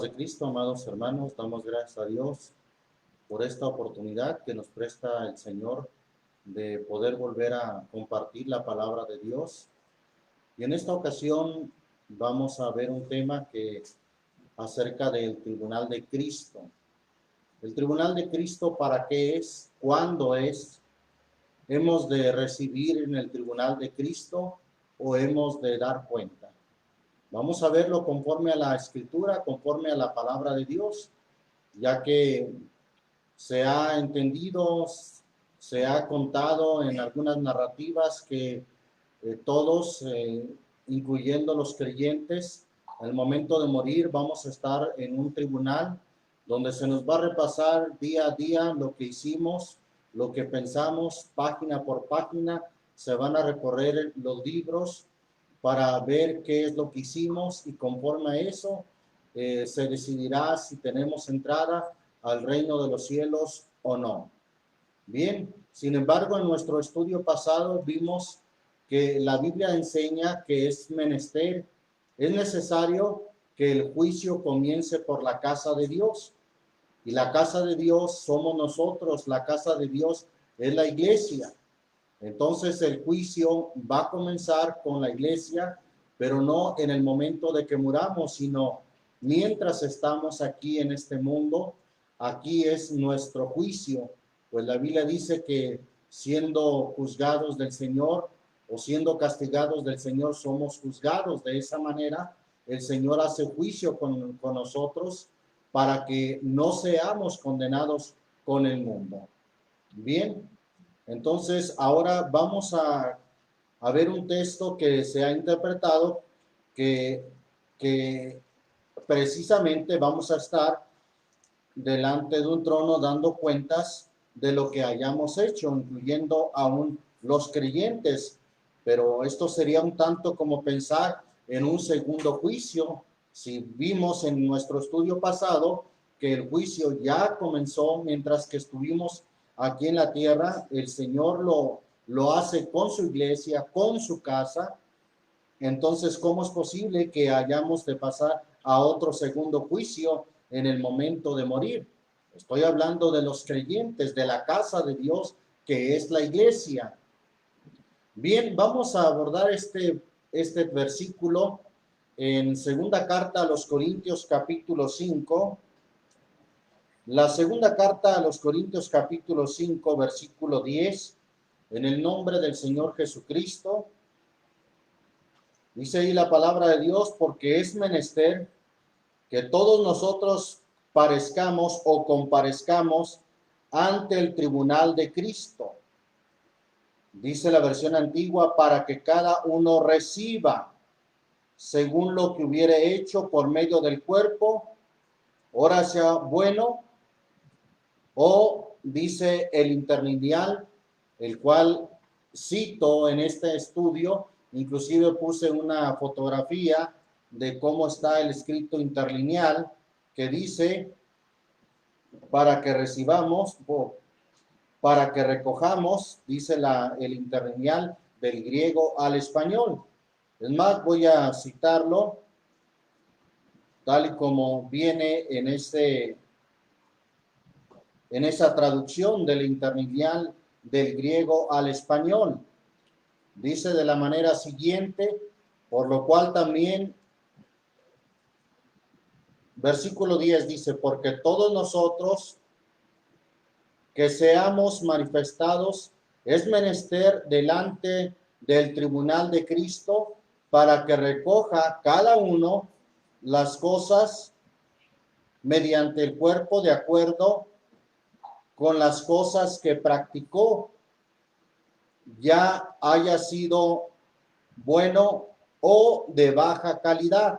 paz de Cristo, amados hermanos, damos gracias a Dios por esta oportunidad que nos presta el Señor de poder volver a compartir la palabra de Dios. Y en esta ocasión vamos a ver un tema que acerca del tribunal de Cristo. El tribunal de Cristo, ¿para qué es? ¿Cuándo es? ¿Hemos de recibir en el tribunal de Cristo o hemos de dar cuenta? Vamos a verlo conforme a la Escritura, conforme a la palabra de Dios, ya que se ha entendido, se ha contado en algunas narrativas que todos, incluyendo los creyentes, al momento de morir vamos a estar en un tribunal donde se nos va a repasar día a día lo que hicimos, lo que pensamos, página por página. Se van a recorrer los libros para ver qué es lo que hicimos y conforme a eso se decidirá si tenemos entrada al reino de los cielos o no. Bien, sin embargo, en nuestro estudio pasado vimos que la Biblia enseña que es necesario que el juicio comience por la casa de Dios. Y la casa de Dios somos nosotros, la casa de Dios es la iglesia. Entonces el juicio va a comenzar con la iglesia, pero no en el momento de que muramos, sino mientras estamos aquí en este mundo. Aquí es nuestro juicio, pues la Biblia dice que siendo juzgados del Señor o siendo castigados del Señor, somos juzgados. De esa manera, el Señor hace juicio con nosotros para que no seamos condenados con el mundo. Bien, entonces ahora vamos a ver un texto que se ha interpretado que precisamente vamos a estar delante de un trono dando cuentas de lo que hayamos hecho, incluyendo aún los creyentes. Pero esto sería un tanto como pensar en un segundo juicio. Si vimos en nuestro estudio pasado que el juicio ya comenzó mientras que estuvimos aquí en la tierra, el Señor lo hace con su iglesia, con su casa. Entonces, ¿cómo es posible que hayamos de pasar a otro segundo juicio en el momento de morir? Estoy hablando de los creyentes, de la casa de Dios, que es la iglesia. Bien, vamos a abordar este versículo en segunda carta a los Corintios capítulo 5. La segunda carta a los Corintios capítulo 5, versículo 10, en el nombre del Señor Jesucristo. Dice ahí la palabra de Dios: porque es menester que todos nosotros parezcamos o comparezcamos ante el tribunal de Cristo. Dice la versión antigua: para que cada uno reciba según lo que hubiere hecho por medio del cuerpo, ora sea bueno, o dice el interlineal, el cual cito en este estudio. Inclusive puse una fotografía de cómo está el escrito interlineal, que dice: para que recibamos, o para que recojamos, dice el interlineal del griego al español. Es más, voy a citarlo tal y como viene en esa traducción del interlineal del griego al español. Dice de la manera siguiente: por lo cual también, versículo 10 dice: porque todos nosotros que seamos manifestados es menester delante del tribunal de Cristo, para que recoja cada uno las cosas mediante el cuerpo de acuerdo con las cosas que practicó, ya haya sido bueno o de baja calidad.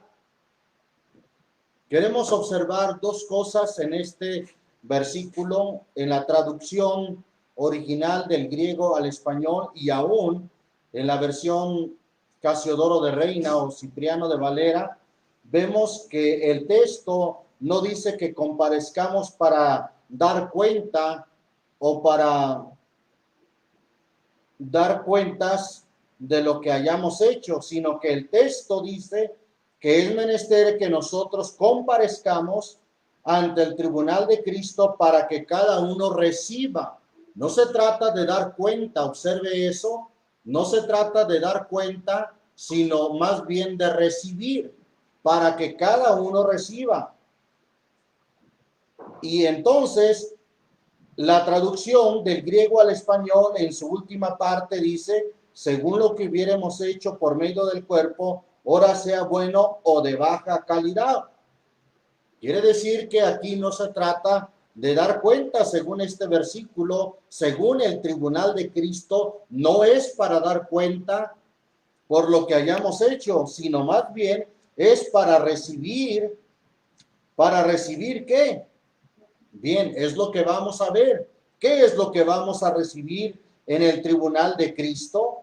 Queremos observar dos cosas en este versículo, en la traducción original del griego al español y aún en la versión Casiodoro de Reina o Cipriano de Valera. Vemos que el texto no dice que comparezcamos para dar cuenta o para dar cuentas de lo que hayamos hecho, sino que el texto dice que es menester que nosotros comparezcamos ante el tribunal de Cristo para que cada uno reciba. No se trata de dar cuenta, observe eso, no se trata de dar cuenta, sino más bien de recibir, para que cada uno reciba. Y entonces, la traducción del griego al español en su última parte dice, según lo que hubiéramos hecho por medio del cuerpo, ora sea bueno o de baja calidad. Quiere decir que aquí no se trata de dar cuenta, según este versículo, según el tribunal de Cristo, no es para dar cuenta por lo que hayamos hecho, sino más bien es para recibir ¿qué? Bien, es lo que vamos a ver. ¿Qué es lo que vamos a recibir en el tribunal de Cristo?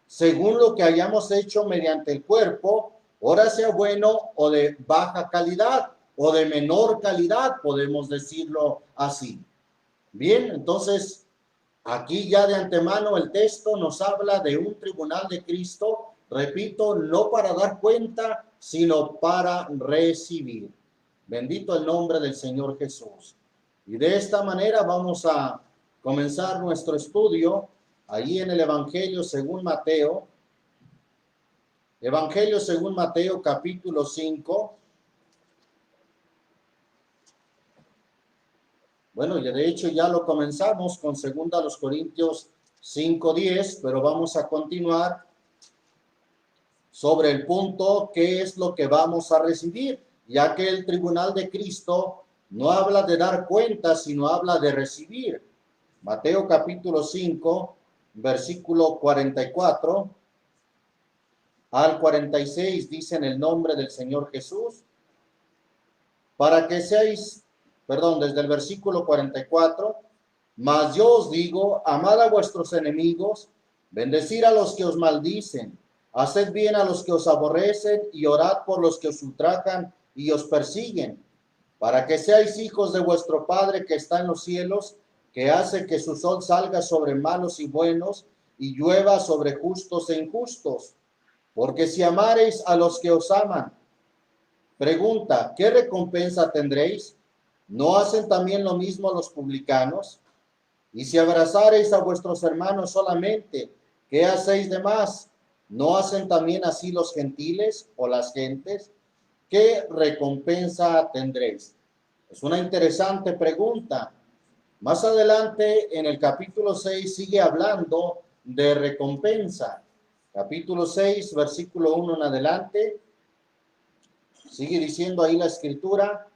Según lo que hayamos hecho mediante el cuerpo, ora sea bueno o de baja calidad o de menor calidad, podemos decirlo así. Bien, entonces, aquí ya de antemano el texto nos habla de un tribunal de Cristo, repito, no para dar cuenta, sino para recibir. Bendito el nombre del Señor Jesús. Y de esta manera vamos a comenzar nuestro estudio ahí en el Evangelio según Mateo. Evangelio según Mateo capítulo 5. Bueno, ya de hecho ya lo comenzamos con 2 Corintios 5:10, pero vamos a continuar sobre el punto qué es lo que vamos a recibir, ya que el tribunal de Cristo no habla de dar cuenta, sino habla de recibir. Mateo capítulo 5, versículo 44 al 46 dice en el nombre del Señor Jesús, para que seáis, desde el versículo 44, mas yo os digo, amad a vuestros enemigos, bendecid a los que os maldicen, haced bien a los que os aborrecen y orad por los que os ultrajan y os persiguen, para que seáis hijos de vuestro Padre que está en los cielos, que hace que su sol salga sobre malos y buenos y llueva sobre justos e injustos. Porque si amareis a los que os aman, pregunta, ¿qué recompensa tendréis? ¿No hacen también lo mismo los publicanos? Y si abrazareis a vuestros hermanos solamente, ¿qué hacéis de más? ¿No hacen también así los gentiles o las gentes? ¿Qué recompensa tendréis? Es una interesante pregunta. Más adelante, en el capítulo 6, sigue hablando de recompensa. Capítulo 6, versículo 1 en adelante. Sigue diciendo ahí la escritura.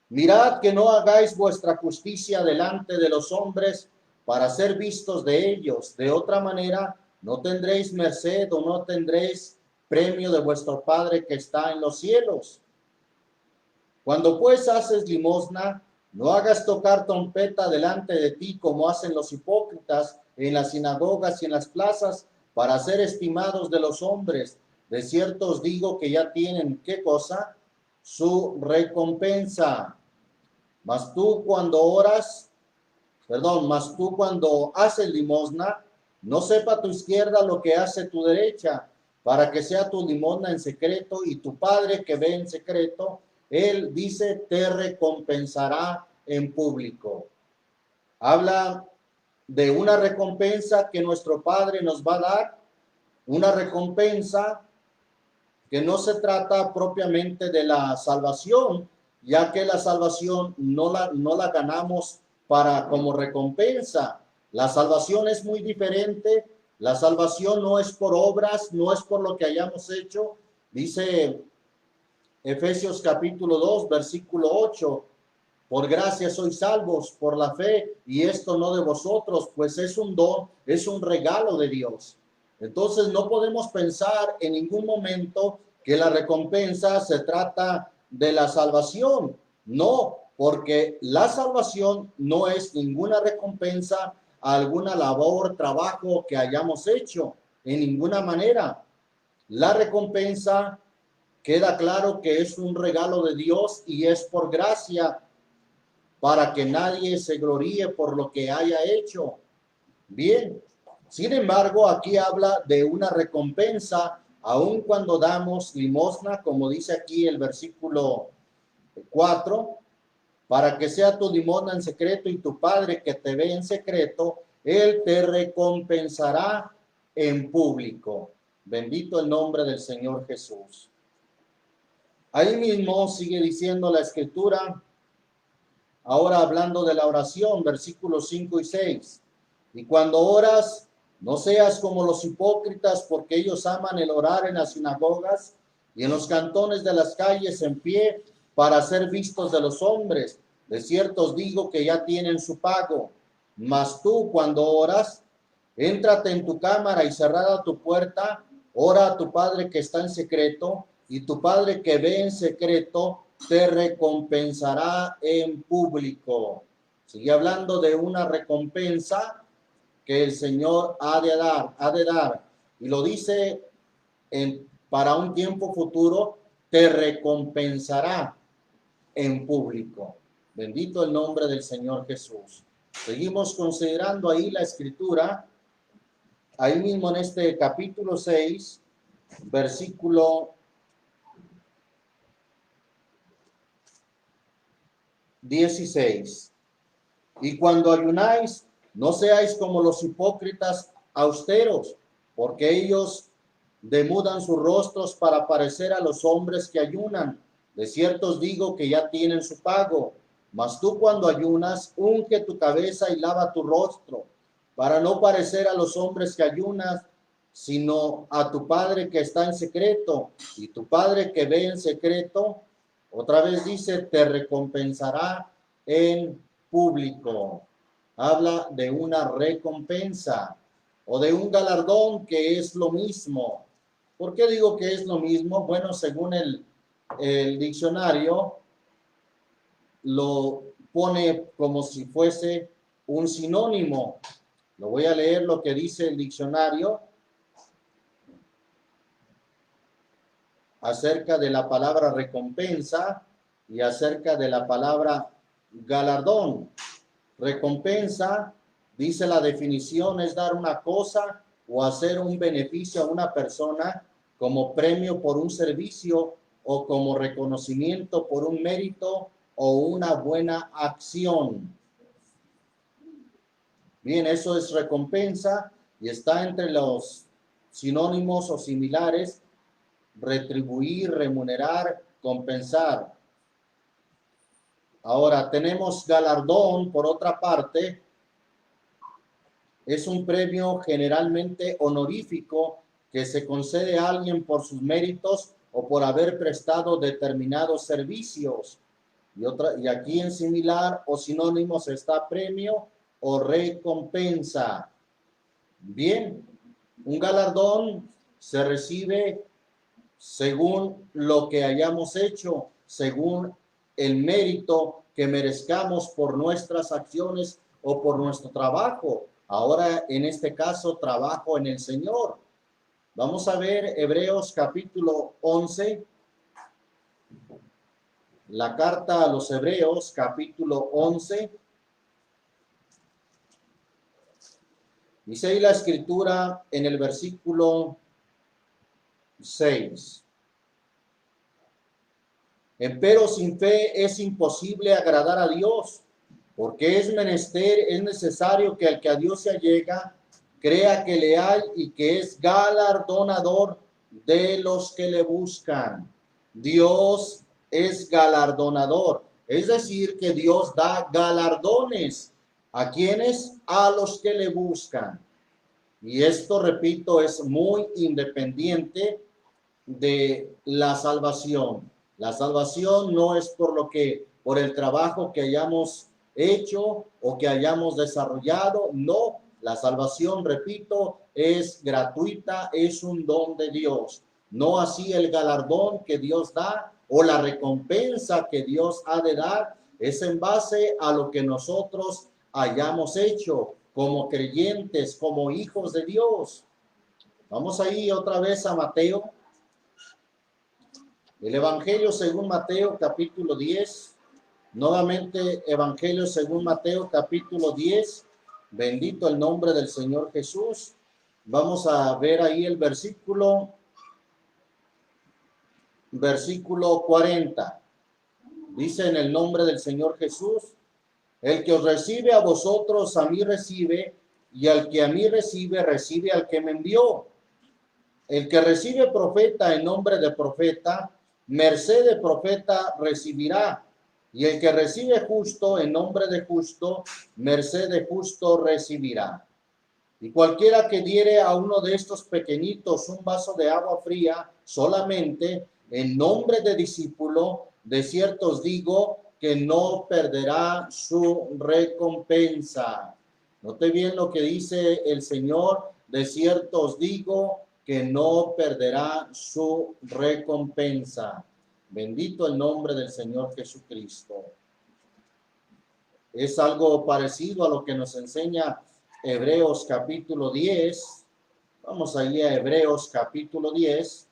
Mirad que no hagáis vuestra justicia delante de los hombres para ser vistos de ellos. De otra manera, no tendréis merced o no tendréis premio de vuestro Padre que está en los cielos. Cuando pues haces limosna, no hagas tocar trompeta delante de ti como hacen los hipócritas en las sinagogas y en las plazas para ser estimados de los hombres. De cierto os digo que ya tienen, ¿qué cosa? Su recompensa. Mas tú cuando haces limosna, no sepa tu izquierda lo que hace tu derecha, para que sea tu limosna en secreto, y tu Padre que ve en secreto, Él dice, te recompensará en público. Habla de una recompensa que nuestro Padre nos va a dar, una recompensa que no se trata propiamente de la salvación, ya que la salvación no la ganamos como recompensa. La salvación es muy diferente. La salvación no es por obras, no es por lo que hayamos hecho. Dice Efesios capítulo 2, versículo 8, por gracia sois salvos por la fe, y esto no de vosotros, pues es un don, es un regalo de Dios. Entonces no podemos pensar en ningún momento que la recompensa se trata de la salvación. No, porque la salvación no es ninguna recompensa a alguna labor, trabajo que hayamos hecho, en ninguna manera. La recompensa queda claro que es un regalo de Dios y es por gracia, para que nadie se gloríe por lo que haya hecho. Bien, sin embargo, aquí habla de una recompensa aun cuando damos limosna, como dice aquí el versículo 4, para que sea tu limosna en secreto y tu Padre que te ve en secreto, Él te recompensará en público. Bendito el nombre del Señor Jesús. Ahí mismo sigue diciendo la Escritura, ahora hablando de la oración, versículos 5 y 6. Y cuando oras, no seas como los hipócritas, porque ellos aman el orar en las sinagogas y en los cantones de las calles en pie para ser vistos de los hombres. De cierto os digo que ya tienen su pago. Mas tú, cuando oras, éntrate en tu cámara y cerrada tu puerta, ora a tu Padre que está en secreto, y tu Padre que ve en secreto te recompensará en público. Sigue hablando de una recompensa que el Señor ha de dar. Y lo dice para un tiempo futuro, te recompensará en público. Bendito el nombre del Señor Jesús. Seguimos considerando ahí la Escritura, ahí mismo en este capítulo 6, versículo 16. Y cuando ayunáis, no seáis como los hipócritas austeros, porque ellos demudan sus rostros para parecer a los hombres que ayunan. De cierto os digo que ya tienen su pago. Mas tú, cuando ayunas, unge tu cabeza y lava tu rostro, para no parecer a los hombres que ayunas, sino a tu Padre que está en secreto. Y tu Padre que ve en secreto, otra vez dice, te recompensará en público. Habla de una recompensa o de un galardón, que es lo mismo. ¿Por qué digo que es lo mismo? Bueno, según el diccionario, lo pone como si fuese un sinónimo. Lo voy a leer lo que dice el diccionario acerca de la palabra recompensa y acerca de la palabra galardón. Recompensa, dice la definición, es dar una cosa o hacer un beneficio a una persona como premio por un servicio o como reconocimiento por un mérito o una buena acción. Bien, eso es recompensa y está entre los sinónimos o similares: retribuir, remunerar, compensar. Ahora tenemos galardón, por otra parte, es un premio generalmente honorífico que se concede a alguien por sus méritos o por haber prestado determinados servicios. Y aquí en similar o sinónimos está premio o recompensa. Bien, un galardón se recibe según lo que hayamos hecho, según el mérito que merezcamos por nuestras acciones o por nuestro trabajo. Ahora, en este caso, trabajo en el Señor. Vamos a ver Hebreos capítulo 11, la carta a los Hebreos capítulo 11. Dice ahí la Escritura en el versículo 6. Empero sin fe es imposible agradar a Dios, porque es necesario que el que a Dios se allega crea que le hay y que es galardonador de los que le buscan. Dios es galardonador, es decir, que Dios da galardones. ¿A quiénes? A los que le buscan. Y esto, repito, es muy independiente de la salvación. La salvación no es por el trabajo que hayamos hecho o que hayamos desarrollado. No, la salvación, repito, es gratuita, es un don de Dios. No así el galardón que Dios da o la recompensa que Dios ha de dar es en base a lo que nosotros hayamos hecho como creyentes, como hijos de Dios. Vamos ahí otra vez a Mateo. El Evangelio según Mateo, capítulo 10. Nuevamente, Evangelio según Mateo, capítulo 10. Bendito el nombre del Señor Jesús. Vamos a ver ahí el versículo versículo 40. Dice: en el nombre del Señor Jesús, el que os recibe a vosotros, a mí recibe, y al que a mí recibe, recibe al que me envió. El que recibe profeta en nombre de profeta, merced de profeta recibirá. Y el que recibe justo en nombre de justo, merced de justo recibirá. Y cualquiera que diere a uno de estos pequeñitos un vaso de agua fría solamente en nombre de discípulo, de cierto os digo que no perderá su recompensa. Note bien lo que dice el Señor: de cierto os digo que no perderá su recompensa. Bendito el nombre del Señor Jesucristo. Es algo parecido a lo que nos enseña Hebreos capítulo 10. Vamos allí a Hebreos capítulo 10.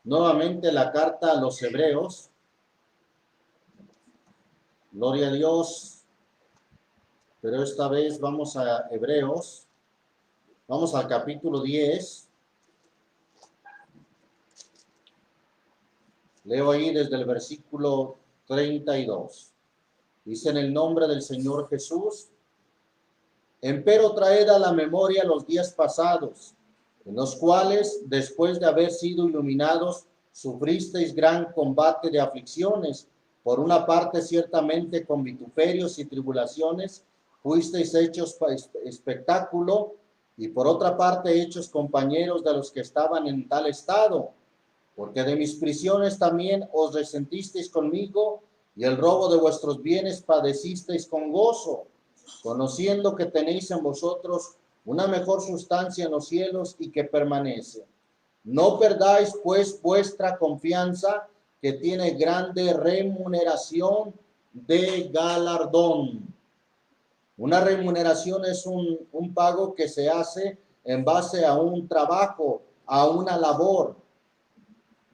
Nuevamente la carta a los Hebreos. Gloria a Dios. Pero esta vez vamos a Hebreos. Vamos al capítulo 10. Leo ahí desde el versículo 32. Dice: en el nombre del Señor Jesús, empero traed a la memoria los días pasados, en los cuales, después de haber sido iluminados, sufristeis gran combate de aflicciones. Por una parte, ciertamente, con vituperios y tribulaciones, fuisteis hechos espectáculo, y por otra parte, hechos compañeros de los que estaban en tal estado. Porque de mis prisiones también os resentisteis conmigo, y el robo de vuestros bienes padecisteis con gozo, conociendo que tenéis en vosotros una mejor sustancia en los cielos y que permanece. No perdáis pues vuestra confianza, que tiene grande remuneración de galardón. Una remuneración es un pago que se hace en base a un trabajo, a una labor.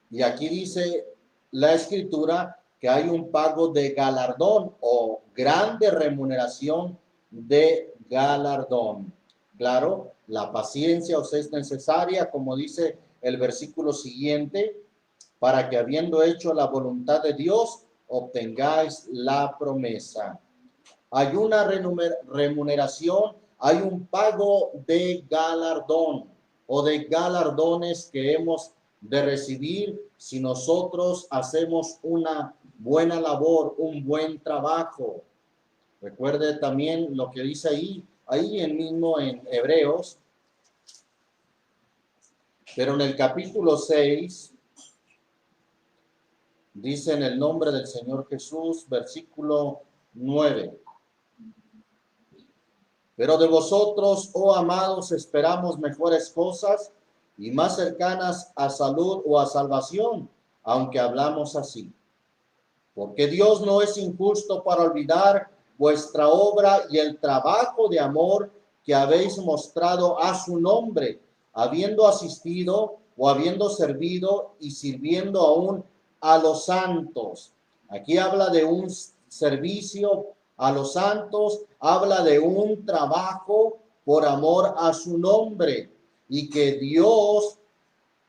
Y aquí dice la Escritura que hay un pago de galardón o grande remuneración de galardón. Claro, la paciencia os es necesaria, como dice el versículo siguiente, para que habiendo hecho la voluntad de Dios, obtengáis la promesa. Hay una remuneración, hay un pago de galardón o de galardones que hemos de recibir si nosotros hacemos una buena labor, un buen trabajo. Recuerde también lo que dice ahí mismo en Hebreos, pero en el capítulo 6, dice: en el nombre del Señor Jesús, versículo 9. Pero de vosotros, oh amados, esperamos mejores cosas y más cercanas a salud o a salvación, aunque hablamos así. Porque Dios no es injusto para olvidar vuestra obra y el trabajo de amor que habéis mostrado a su nombre, habiendo asistido o habiendo servido y sirviendo aún a los santos. Aquí habla de un servicio a los santos, habla de un trabajo por amor a su nombre, y que Dios,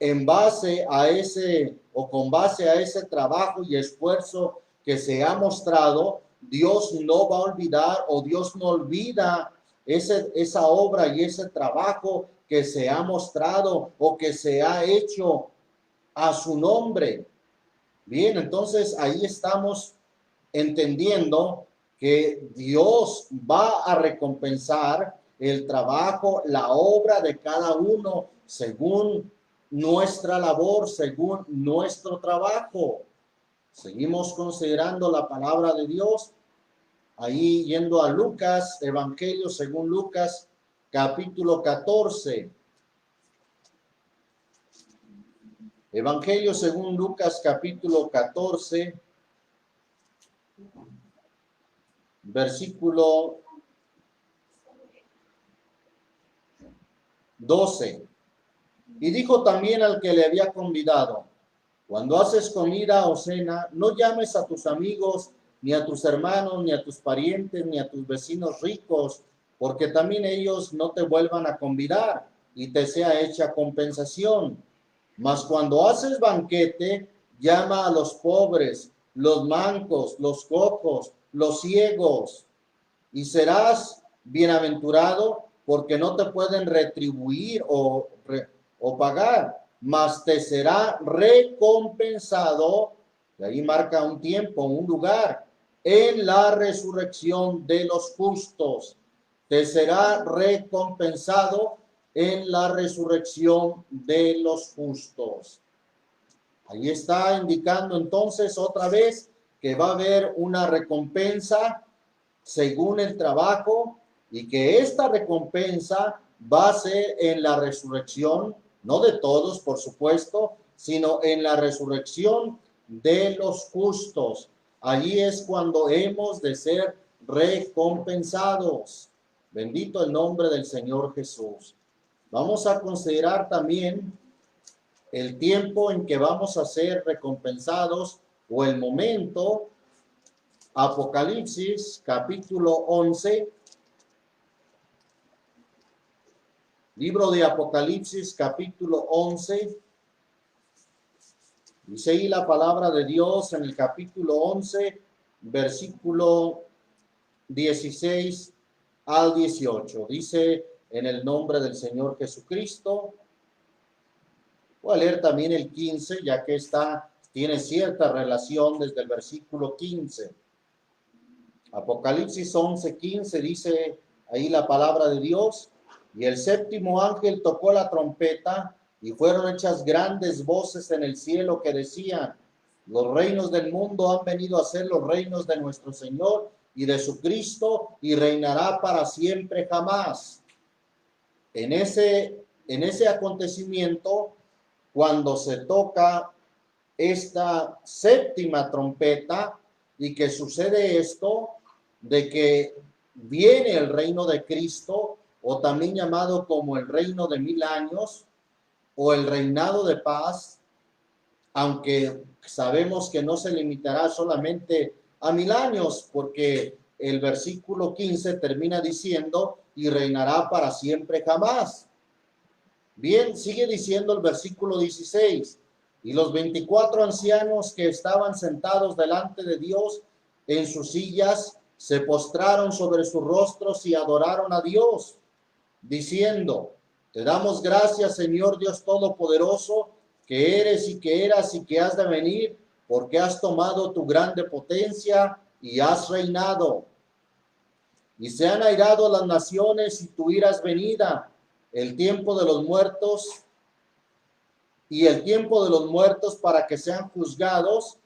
en base a ese o con base a ese trabajo y esfuerzo que se ha mostrado, Dios no va a olvidar, o Dios no olvida esa obra y ese trabajo que se ha mostrado o que se ha hecho a su nombre. Bien, entonces ahí estamos entendiendo que Dios va a recompensar el trabajo, la obra de cada uno según nuestra labor, según nuestro trabajo. Seguimos considerando la palabra de Dios, ahí yendo a Lucas, Evangelio según Lucas, capítulo 14. Evangelio según Lucas, capítulo 14, versículo 12. Y dijo también al que le había convidado: cuando haces comida o cena, no llames a tus amigos, ni a tus hermanos, ni a tus parientes, ni a tus vecinos ricos, porque también ellos no te vuelvan a convidar y te sea hecha compensación. Mas cuando haces banquete, llama a los pobres, los mancos, los cojos, los ciegos, y serás bienaventurado porque no te pueden retribuir o pagar, mas te será recompensado, y ahí marca un tiempo, un lugar, en la resurrección de los justos. Te será recompensado en la resurrección de los justos. Ahí está indicando entonces otra vez que va a haber una recompensa según el trabajo y que esta recompensa va a ser en la resurrección, no de todos, por supuesto, sino en la resurrección de los justos. Allí es cuando hemos de ser recompensados. Bendito el nombre del Señor Jesús. Vamos a considerar también el tiempo en que vamos a ser recompensados o el momento. Apocalipsis capítulo 11. Libro de Apocalipsis capítulo 11. Dice ahí la palabra de Dios en el capítulo 11, versículo 16 al 18. Dice: en el nombre del Señor Jesucristo. Voy a leer también el 15, ya que tiene cierta relación desde el versículo 15. Apocalipsis 11:15 dice ahí la palabra de Dios: y el séptimo ángel tocó la trompeta, y fueron hechas grandes voces en el cielo que decían: los reinos del mundo han venido a ser los reinos de nuestro Señor y de su Cristo, y reinará para siempre jamás. En ese acontecimiento, cuando se toca esta séptima trompeta, y que sucede esto, de que viene el reino de Cristo, o también llamado como el reino de 1000 años, o el reinado de paz, aunque sabemos que no se limitará solamente a 1000 años, porque el versículo 15 termina diciendo: y reinará para siempre jamás. Bien, sigue diciendo el versículo 16: y los 24 ancianos que estaban sentados delante de Dios en sus sillas se postraron sobre sus rostros y adoraron a Dios, diciendo: te damos gracias, Señor Dios Todopoderoso, que eres y que eras y que has de venir, porque has tomado tu grande potencia y has reinado. Y se han airado las naciones y tu ira es venida, el tiempo de los muertos y el tiempo de los muertos para que sean juzgados,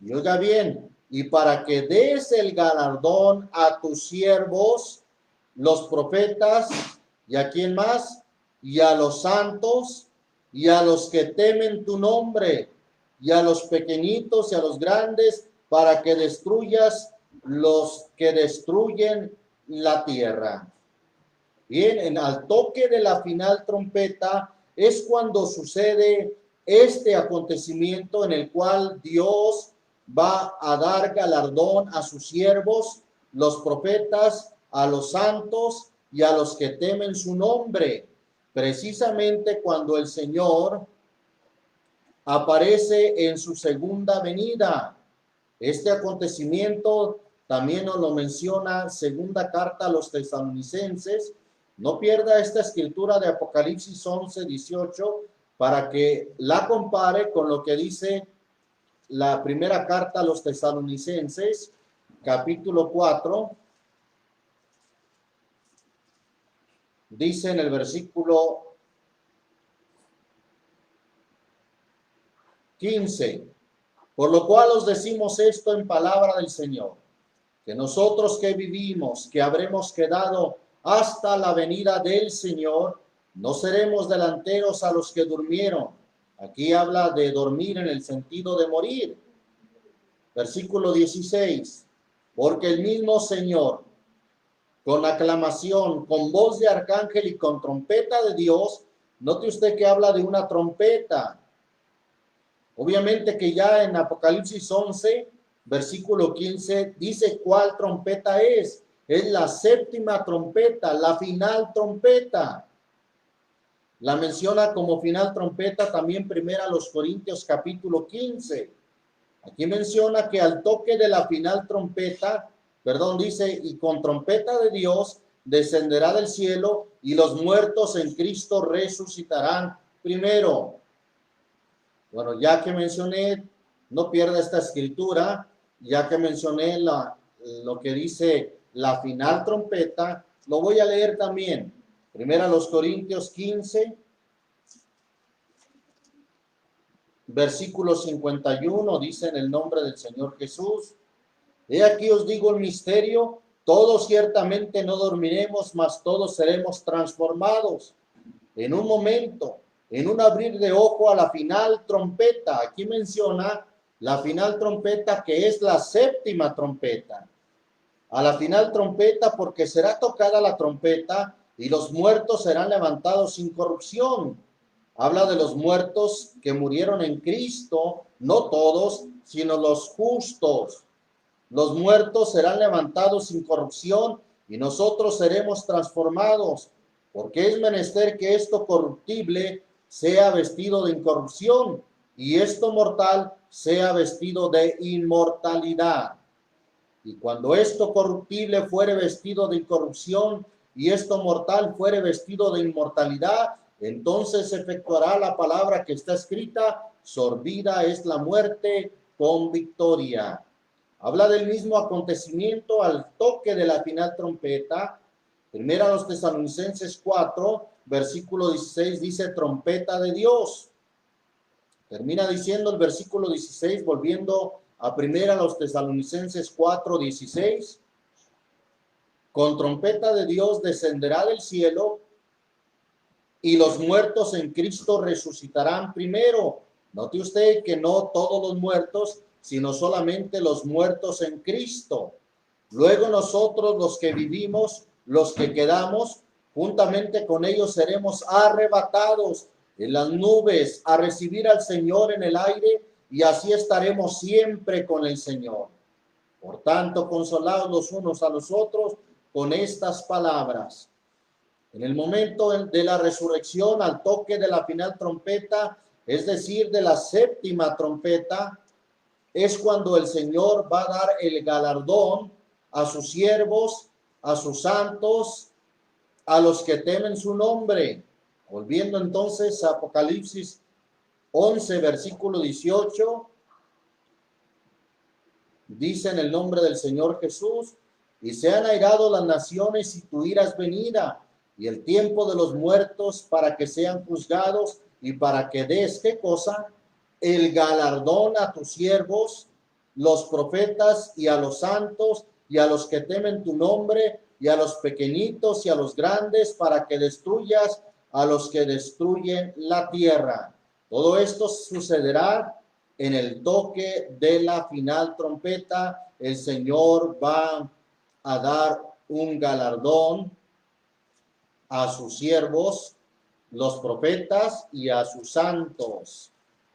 y oiga bien, y para que des el galardón a tus siervos, los profetas, y a quién más, y a los santos, y a los que temen tu nombre, y a los pequeñitos y a los grandes, para que destruyas los que destruyen la tierra. Bien, al toque de la final trompeta es cuando sucede este acontecimiento en el cual Dios va a dar galardón a sus siervos, los profetas, a los santos y a los que temen su nombre, precisamente cuando el Señor aparece en su segunda venida. Este acontecimiento también nos lo menciona segunda carta a los tesalonicenses. No pierda esta escritura de Apocalipsis 11:18 para que la compare con lo que dice la primera carta a los tesalonicenses, capítulo 4. Dice en el versículo 15: por lo cual os decimos esto en palabra del Señor, que nosotros que vivimos, que habremos quedado hasta la venida del Señor, no seremos delanteros a los que durmieron. Aquí habla de dormir en el sentido de morir. Versículo 16: porque el mismo Señor, con aclamación, con voz de arcángel y con trompeta de Dios. Note usted que habla de una trompeta. Obviamente que ya en Apocalipsis 11, versículo 15, dice cuál trompeta es. Es la séptima trompeta, la final trompeta. La menciona como final trompeta también primera los Corintios capítulo 15. Aquí menciona que al toque de la final trompeta, dice, y con trompeta de Dios descenderá del cielo y los muertos en Cristo resucitarán primero. Bueno, ya que mencioné, no pierda esta escritura, ya que mencioné lo que dice la final trompeta, lo voy a leer también. Primera los Corintios 15, versículo 51, dice en el nombre del Señor Jesús: he aquí os digo el misterio, todos ciertamente no dormiremos, mas todos seremos transformados en un momento, en un abrir de ojo a la final trompeta. Aquí menciona la final trompeta, que es la séptima trompeta. A la final trompeta, porque será tocada la trompeta y los muertos serán levantados sin corrupción. Habla de los muertos que murieron en Cristo, no todos, sino los justos. Los muertos serán levantados sin corrupción y nosotros seremos transformados, porque es menester que esto corruptible sea vestido de incorrupción y esto mortal sea vestido de inmortalidad. Y cuando esto corruptible fuere vestido de incorrupción y esto mortal fuere vestido de inmortalidad, entonces se efectuará la palabra que está escrita: sorbida es la muerte con victoria. Habla del mismo acontecimiento al toque de la final trompeta. Primera los Tesalonicenses 4, versículo 16, dice trompeta de Dios. Termina diciendo el versículo 16, volviendo a primera los Tesalonicenses 4, 16. Con trompeta de Dios descenderá del cielo y los muertos en Cristo resucitarán primero. Note usted que no todos los muertos, sino solamente los muertos en Cristo. Luego nosotros, los que vivimos, los que quedamos, juntamente con ellos seremos arrebatados en las nubes a recibir al Señor en el aire, y así estaremos siempre con el Señor. Por tanto, consolados los unos a los otros con estas palabras. En el momento de la resurrección, al toque de la final trompeta, es decir, de la séptima trompeta, es cuando el Señor va a dar el galardón a sus siervos, a sus santos, a los que temen su nombre. Volviendo entonces a Apocalipsis 11, versículo 18, dice en el nombre del Señor Jesús: y se han airado las naciones y tu ira es venida, y el tiempo de los muertos para que sean juzgados y para que des, ¿qué cosa? El galardón a tus siervos, los profetas, y a los santos, y a los que temen tu nombre, y a los pequeñitos y a los grandes, para que destruyas a los que destruyen la tierra. Todo esto sucederá en el toque de la final trompeta. El Señor va a dar un galardón a sus siervos, los profetas, y a sus santos.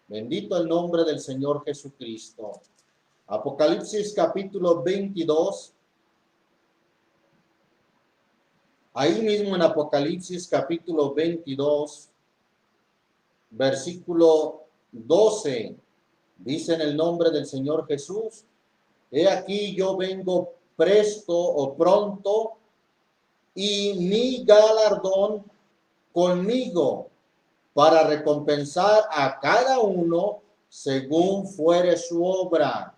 Bendito el nombre del Señor Jesucristo. Apocalipsis capítulo 22. Ahí mismo en Apocalipsis capítulo 22, versículo 12, dice en el nombre del Señor Jesús: he aquí yo vengo presto o pronto, y mi galardón conmigo, para recompensar a cada uno según fuere su obra.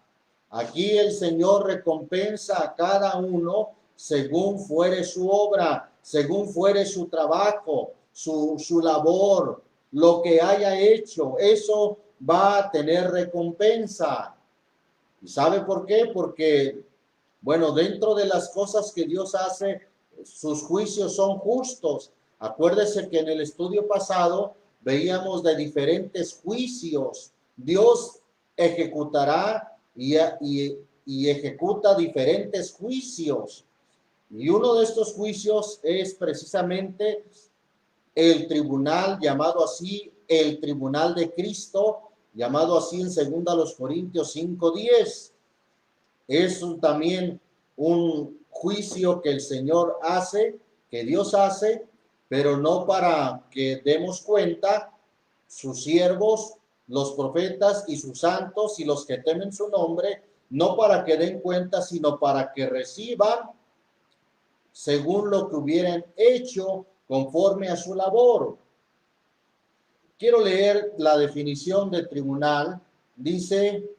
Aquí el Señor recompensa a cada uno según fuere su obra, según fuere su trabajo, su labor, lo que haya hecho. Eso va a tener recompensa. ¿Y sabe por qué? Porque, bueno, dentro de las cosas que Dios hace, sus juicios son justos. Acuérdese que en el estudio pasado veíamos de diferentes juicios. Dios ejecutará y ejecuta diferentes juicios. Y uno de estos juicios es precisamente el tribunal, llamado así, el tribunal de Cristo, llamado así en 2 Corintios 5:10. Es también un juicio que el Señor hace, que Dios hace, pero no para que demos cuenta, sus siervos, los profetas y sus santos y los que temen su nombre, no para que den cuenta, sino para que reciban según lo que hubieran hecho conforme a su labor. Quiero leer la definición de tribunal. Dice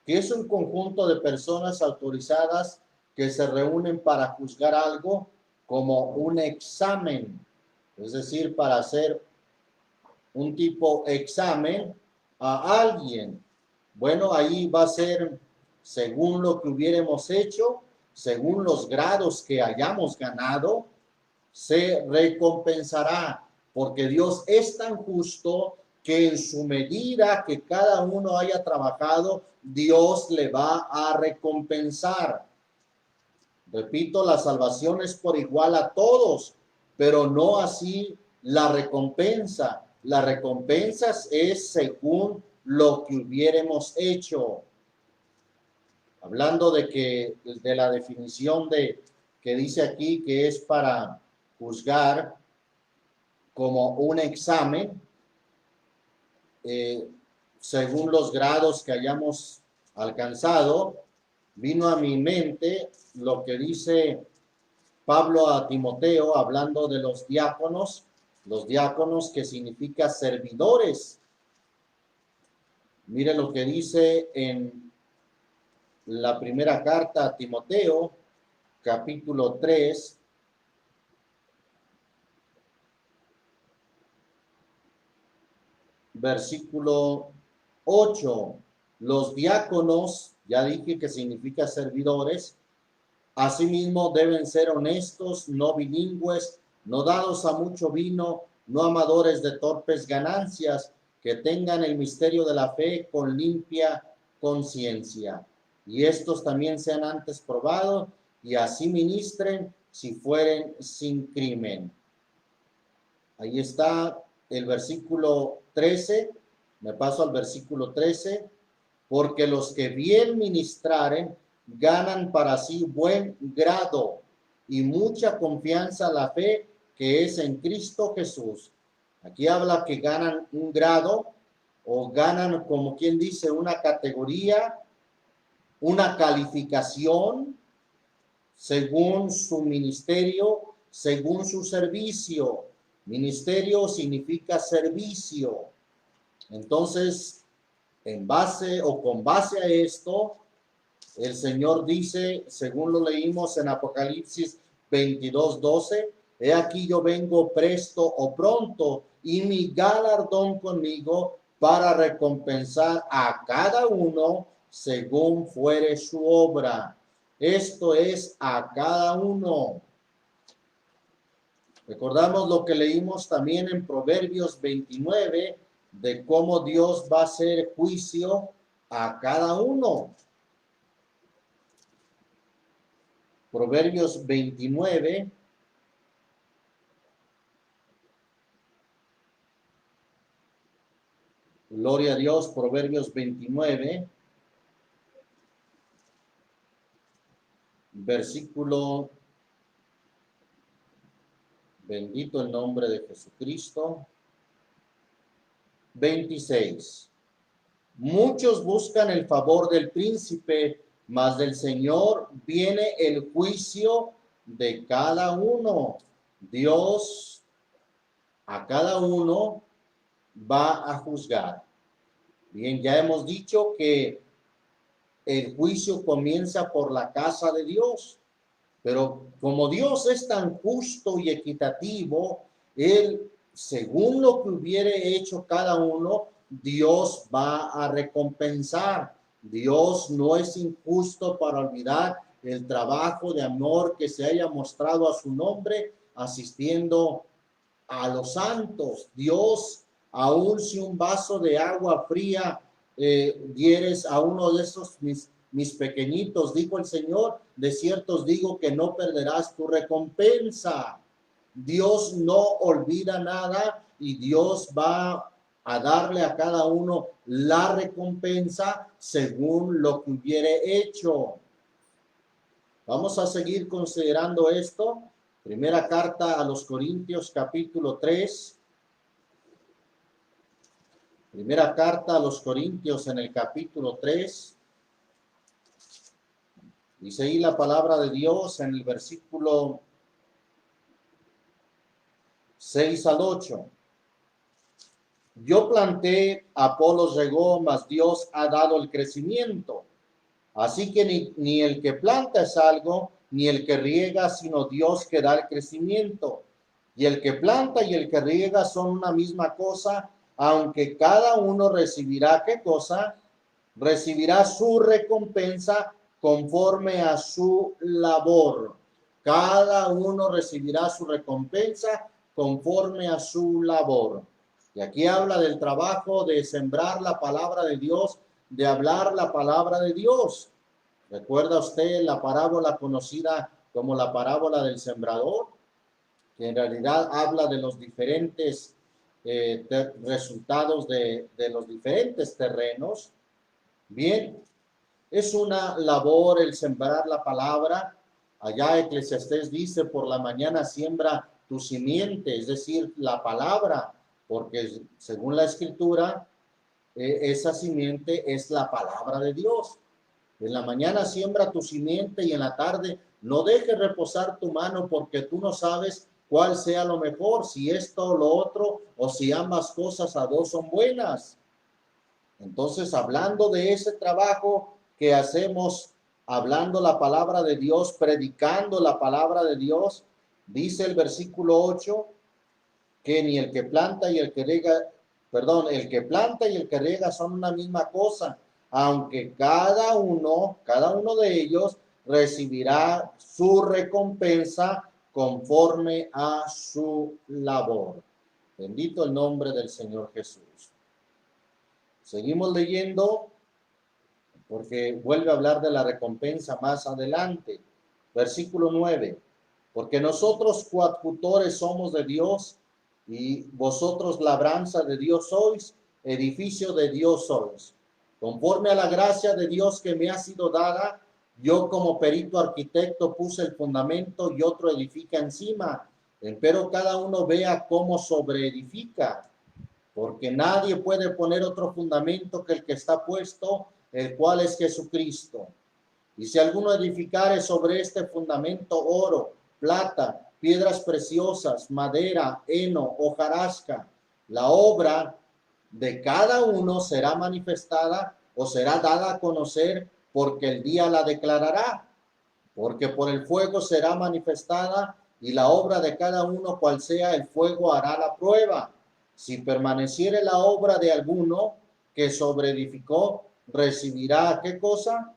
que es un conjunto de personas autorizadas que se reúnen para juzgar algo, como un examen, es decir, para hacer un tipo examen a alguien. Bueno, ahí va a ser según lo que hubiéramos hecho, según los grados que hayamos ganado, se recompensará, porque Dios es tan justo que en su medida que cada uno haya trabajado, Dios le va a recompensar. Repito, la salvación es por igual a todos, pero no así la recompensa. La recompensa es según lo que hubiéramos hecho. Hablando de la definición que dice aquí que es para juzgar como un examen, según los grados que hayamos alcanzado, vino a mi mente lo que dice Pablo a Timoteo, hablando de los diáconos que significa servidores. Mire lo que dice en la primera carta a Timoteo, capítulo 3, versículo 8. Los diáconos, ya dije que significa servidores, asimismo deben ser honestos, no bilingües, no dados a mucho vino, no amadores de torpes ganancias, que tengan el misterio de la fe con limpia conciencia. Y estos también sean antes probados, y así ministren si fueren sin crimen. Ahí está el versículo 13, me paso al versículo 13, porque los que bien ministraren ganan para sí buen grado y mucha confianza a la fe que es en Cristo Jesús. Aquí habla que ganan un grado o ganan, como quien dice, una categoría, una calificación según su ministerio, según su servicio. Ministerio significa servicio. Entonces, en base o con base a esto, el Señor dice, según lo leímos en Apocalipsis 22:12, he aquí yo vengo presto o pronto, y mi galardón conmigo para recompensar a cada uno según fuere su obra. Esto es a cada uno. Recordamos lo que leímos también en Proverbios 29, de cómo Dios va a hacer juicio a cada uno. Proverbios 29, gloria a Dios, Proverbios 29, versículo, bendito el nombre de Jesucristo, 26. Muchos buscan el favor del príncipe, mas del Señor viene el juicio de cada uno. Dios a cada uno va a juzgar. Bien, ya hemos dicho que el juicio comienza por la casa de Dios, pero como Dios es tan justo y equitativo, Él, según lo que hubiere hecho cada uno, Dios va a recompensar. Dios no es injusto para olvidar el trabajo de amor que se haya mostrado a su nombre, asistiendo a los santos. Dios, aun si un vaso de agua fría dieres a uno de esos mis pequeñitos, dijo el Señor, de cierto os digo que no perderás tu recompensa. Dios no olvida nada y Dios va a darle a cada uno la recompensa según lo que hubiere hecho. Vamos a seguir considerando esto Primera carta a los Corintios, capítulo 3. Primera carta a los Corintios en el capítulo 3. Dice ahí la palabra de Dios en el versículo 6 al 8. Yo planté, Apolos regó, mas Dios ha dado el crecimiento. Así que ni el que planta es algo, ni el que riega, sino Dios que da el crecimiento. Y el que planta y el que riega son una misma cosa, aunque cada uno recibirá, ¿qué cosa? Recibirá su recompensa conforme a su labor. Cada uno recibirá su recompensa conforme a su labor. Y aquí habla del trabajo de sembrar la palabra de Dios, de hablar la palabra de Dios. ¿Recuerda usted la parábola conocida como la parábola del sembrador? Que en realidad habla de los diferentes resultados de los diferentes terrenos. Bien, es una labor el sembrar la palabra. Allá Eclesiastés dice, por la mañana siembra tu simiente, es decir, la palabra, porque según la escritura, esa simiente es la palabra de Dios. En la mañana siembra tu simiente y en la tarde no dejes reposar tu mano, porque tú no sabes cuál sea lo mejor, si esto o lo otro, o si ambas cosas a dos son buenas. Entonces, hablando de ese trabajo que hacemos, hablando la palabra de Dios, predicando la palabra de Dios, dice el versículo 8, que ni el que planta y el que riega, el que planta y el que riega son una misma cosa, aunque cada uno de ellos recibirá su recompensa conforme a su labor. Bendito el nombre del Señor Jesús. Seguimos leyendo porque vuelve a hablar de la recompensa más adelante. Versículo 9. Porque nosotros coadjutores somos de Dios y vosotros labranza de Dios sois, edificio de Dios sois. Conforme a la gracia de Dios que me ha sido dada, yo como perito arquitecto puse el fundamento y otro edifica encima. Pero cada uno vea cómo sobreedifica, porque nadie puede poner otro fundamento que el que está puesto, el cual es Jesucristo. Y si alguno edificare sobre este fundamento oro, plata, piedras preciosas, madera, heno, hojarasca, la obra de cada uno será manifestada o será dada a conocer, porque el día la declarará, porque por el fuego será manifestada, y la obra de cada uno, cual sea el fuego, hará la prueba. Si permaneciere la obra de alguno que sobreedificó, recibirá, ¿qué cosa?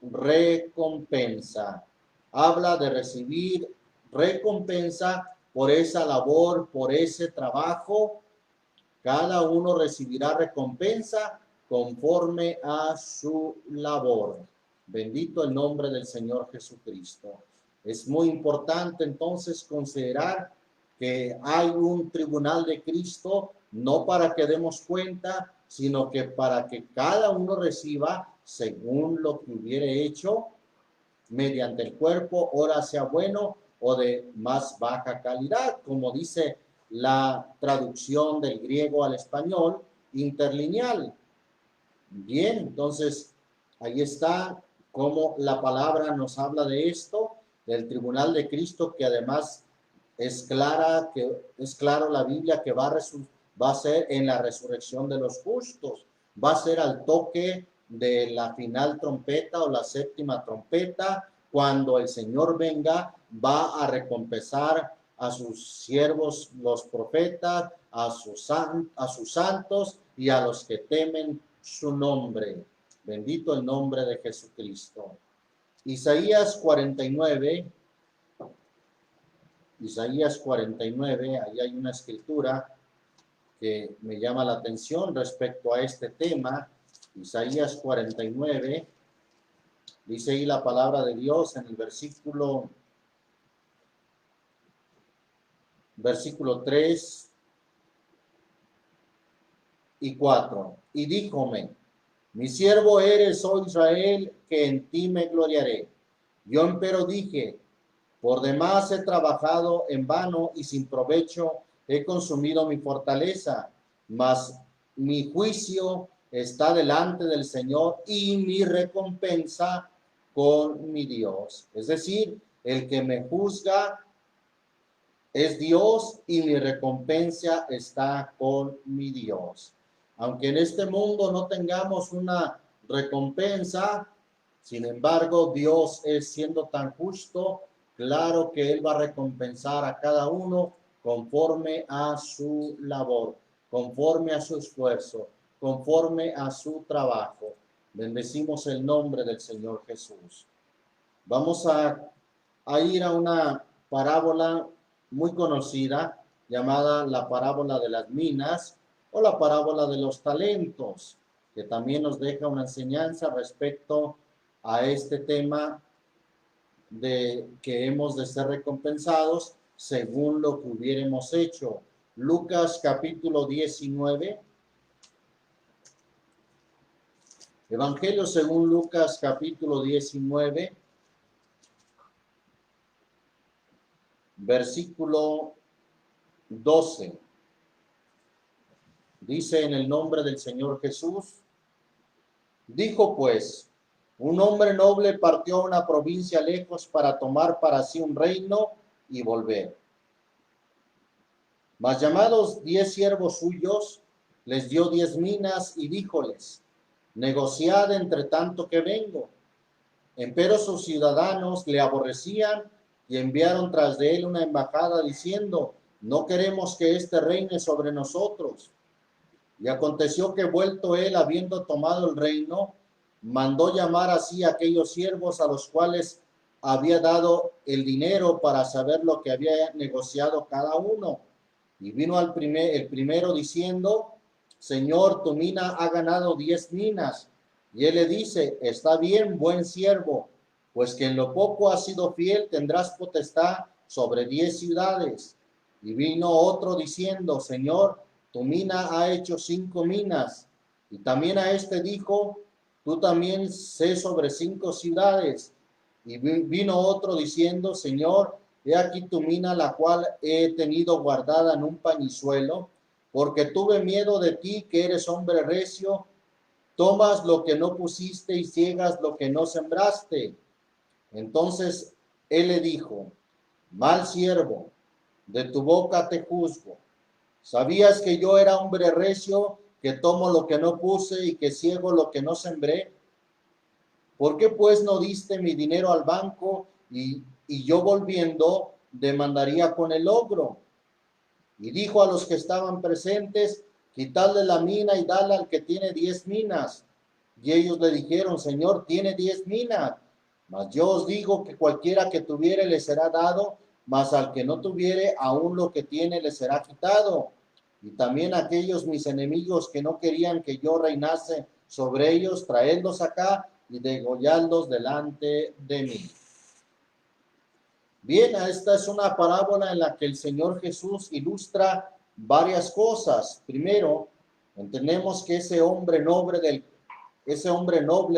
Recompensa. Habla de recibir recompensa por esa labor, por ese trabajo. Cada uno recibirá recompensa conforme a su labor. Bendito el nombre del Señor Jesucristo. Es muy importante entonces considerar que hay un tribunal de Cristo, no para que demos cuenta, sino que para que cada uno reciba según lo que hubiere hecho mediante el cuerpo, ora sea bueno o de más baja calidad, como dice la traducción del griego al español interlineal. Bien, entonces ahí está cómo la palabra nos habla de esto, del tribunal de Cristo, que además es clara, que es claro la Biblia que va a ser en la resurrección de los justos, va a ser al toque de la final trompeta o la séptima trompeta, cuando el Señor venga, va a recompensar a sus siervos, los profetas, a sus santos y a los que temen su nombre. Bendito el nombre de Jesucristo. Isaías 49, ahí hay una escritura que me llama la atención respecto a este tema. Isaías 49, dice ahí la palabra de Dios en el versículo 3 y 4. Y díjome, mi siervo eres, oh Israel, que en ti me gloriaré. Yo empero dije, Por demás he trabajado en vano y sin provecho he consumido mi fortaleza, mas mi juicio está delante del Señor y mi recompensa con mi Dios. Es decir, el que me juzga es Dios y mi recompensa está con mi Dios. Aunque en este mundo no tengamos una recompensa, sin embargo, Dios es siendo tan justo, claro que Él va a recompensar a cada uno conforme a su labor, conforme a su esfuerzo, conforme a su trabajo. Bendecimos el nombre del Señor Jesús. Vamos a ir a una parábola muy conocida llamada la parábola de las minas o la parábola de los talentos, que también nos deja una enseñanza respecto a este tema de que hemos de ser recompensados según lo que hubiéramos hecho. Lucas capítulo 19. Evangelio según Lucas capítulo 19. Versículo 12. Dice en el nombre del Señor Jesús, dijo pues, un hombre noble partió a una provincia lejos para tomar para sí un reino y volver. Mas llamados 10 siervos suyos, les dio 10 minas y díjoles, negociad entre tanto que vengo. Empero sus ciudadanos le aborrecían y enviaron tras de él una embajada diciendo, no queremos que éste reine sobre nosotros. Y aconteció que vuelto él, habiendo tomado el reino, mandó llamar así a aquellos siervos a los cuales había dado el dinero para saber lo que había negociado cada uno. Y vino el primero diciendo, Señor, tu mina ha ganado 10 minas. Y él le dice, está bien, buen siervo, pues que en lo poco has sido fiel, tendrás potestad sobre 10 ciudades. Y vino otro diciendo, Señor, tu mina ha hecho 5 minas. Y también a este dijo, tú también sé sobre 5 ciudades. Y vino otro diciendo, Señor, he aquí tu mina, la cual he tenido guardada en un pañizuelo, porque tuve miedo de ti, que eres hombre recio, tomas lo que no pusiste y ciegas lo que no sembraste. Entonces él le dijo, mal siervo, de tu boca te juzgo. ¿Sabías que yo era hombre recio, que tomo lo que no puse y que ciego lo que no sembré? ¿Por qué pues no diste mi dinero al banco y yo volviendo demandaría con el logro? Y dijo a los que estaban presentes, quitadle la mina y dale al que tiene 10 minas. Y ellos le dijeron, Señor, tiene 10 minas. Mas yo os digo que cualquiera que tuviere le será dado, mas al que no tuviere, aún lo que tiene le será quitado. Y también aquellos mis enemigos que no querían que yo reinase sobre ellos, traedlos acá y degolladlos delante de mí. Bien, esta es una parábola en la que el Señor Jesús ilustra varias cosas. Primero, entendemos que ese hombre noble